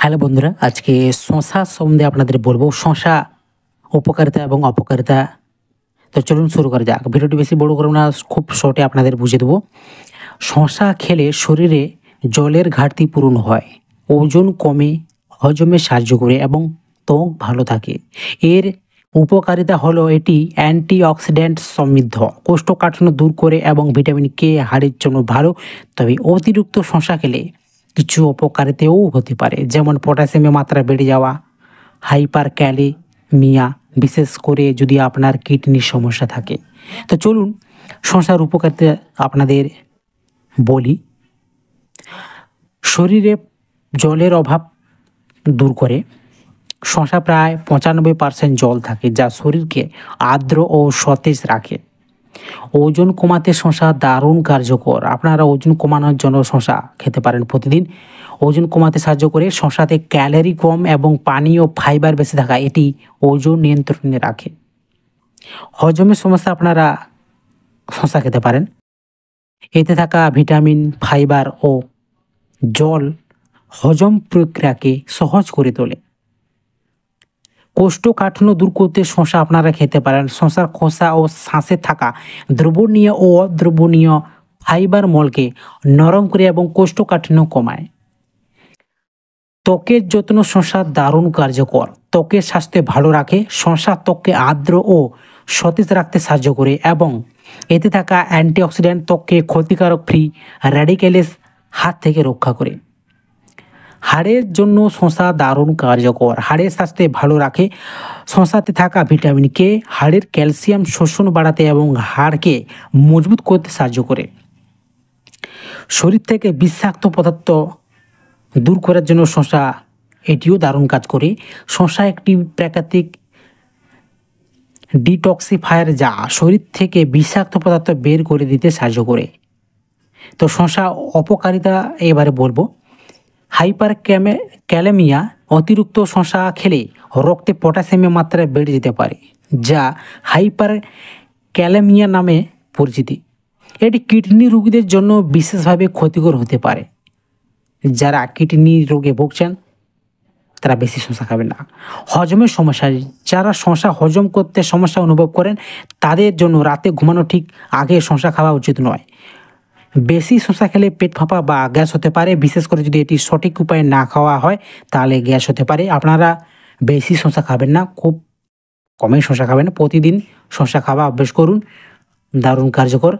Hello বন্ধুরা, আজকে শশা সম্বন্ধে আপনাদের বলবো। শশা উপকারিতা এবং অপকারিতা। তো চলুন শুরু করা যাক। ভিডিওটি বেশি বড় করব না, খুব শর্টে আপনাদের বুঝিয়ে দেবো। শশা খেলে শরীরে জলের ঘাটতি পূরণ হয়, ওজন কমে, হজমে সাহায্য করে এবং ত্বক ভালো থাকে। এর উপকারিতা হলো এটি অ্যান্টিঅক্সিডেন্ট সমৃদ্ধ, কোষ্ঠকাঠিন্য দূর করে এবং ভিটামিন কে হাড়ের জন্য ভালো। তবে অতিরিক্ত শশা খেলে কিছু অপকারিতাও হতে পারে, যেমন পটাশিয়ামের মাত্রা বেড়ে যাওয়া, হাইপার ক্যালেমিয়া, বিশেষ করে যদি আপনার কিডনির সমস্যা থাকে। তো চলুন শশার উপকারিতা আপনাদের বলি। শরীরে জলের অভাব দূর করে। শশা প্রায় 95% জল থাকে, যা শরীরকে আর্দ্র ও সতেজ রাখে। ওজন কমাতে শশা দারুণ কার্যকর। আপনারা ওজন কমানোর জন্য শশা খেতে পারেন প্রতিদিন। ওজন কমাতে সাহায্য করে। শশাতে ক্যালোরি কম এবং পানি ও ফাইবার বেশি থাকা এটি ওজন নিয়ন্ত্রণে রাখে। হজমের সমস্যা আপনারা শশা খেতে পারেন। এতে থাকা ভিটামিন, ফাইবার ও জল হজম প্রক্রিয়াকে সহজ করে তোলে। কোষ্ঠকাঠিন্য দূর করতে শশা আপনারা খেতে পারেন। শশার খোসা ও শাঁসে থাকা দ্রবণীয় ও অদ্রবণীয় ফাইবার মলকে নরম করে এবং কোষ্ঠকাঠিন্য কমায়। ত্বকের যত্ন শশা দারুণ কার্যকর। ত্বকের স্বাস্থ্য ভালো রাখে। শশা ত্বককে আর্দ্র ও সতেজ রাখতে সাহায্য করে এবং এতে থাকা অ্যান্টিঅক্সিডেন্ট ত্বককে ক্ষতিকারক ফ্রি র্যাডিক্যালের হাত থেকে রক্ষা করে। হাড়ের জন্য শশা দারুণ কার্যকর। হাড়ের স্বাস্থ্য ভালো রাখে। শশাতে থাকা ভিটামিন কে হাড়ের ক্যালসিয়াম শোষণ বাড়াতে এবং হাড়কে মজবুত করতে সাহায্য করে। শরীর থেকে বিষাক্ত পদার্থ দূর করার জন্য শশা এটিও দারুণ কাজ করে। শশা একটি প্রাকৃতিক ডিটক্সিফায়ার, যা শরীর থেকে বিষাক্ত পদার্থ বের করে দিতে সাহায্য করে। তো শশা অপকারিতা এবারে বলবো। হাইপার ক্যালেমিয়া, অতিরিক্ত শশা খেলে রক্তে পটাশিয়ামের মাত্রা বেড়ে যেতে পারে, যা হাইপার ক্যালেমিয়া নামে পরিচিতি। এটি কিডনি রোগীদের জন্য বিশেষভাবে ক্ষতিকর হতে পারে। যারা কিডনি রোগে ভুগছেন তারা বেশি শশা খাবেন না। হজমের সমস্যা, যারা শশা হজম করতে সমস্যা অনুভব করেন তাদের জন্য রাতে ঘুমানো ঠিক আগে শশা খাওয়া উচিত নয়। বেশি শশা খেলে পেট ফাঁপা বা গ্যাস হতে পারে, বিশেষ করে যদি এটি সঠিক উপায়ে না খাওয়া হয় তাহলে গ্যাস হতে পারে। আপনারা বেশি শশা খাবেন না, খুব কমই শশা খাবেন। প্রতিদিন শশা খাওয়া অভ্যেস করুন, দারুণ কার্যকর।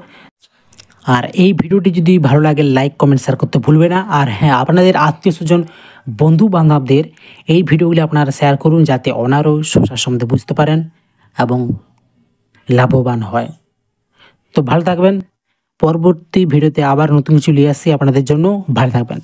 আর এই ভিডিওটি যদি ভালো লাগে লাইক, কমেন্ট, শেয়ার করতে ভুলবে না। আর হ্যাঁ, আপনাদের আত্মীয় স্বজন, বন্ধু বান্ধবদের এই ভিডিওগুলি আপনারা শেয়ার করুন, যাতে ওনারাও শশার সম্বন্ধে বুঝতে পারেন এবং লাভবান হয়। তো ভালো থাকবেন। পরবর্তী ভিডিওতে আবার নতুন কিছু নিয়ে আসছি আপনাদের জন্য। ভালো থাকবেন।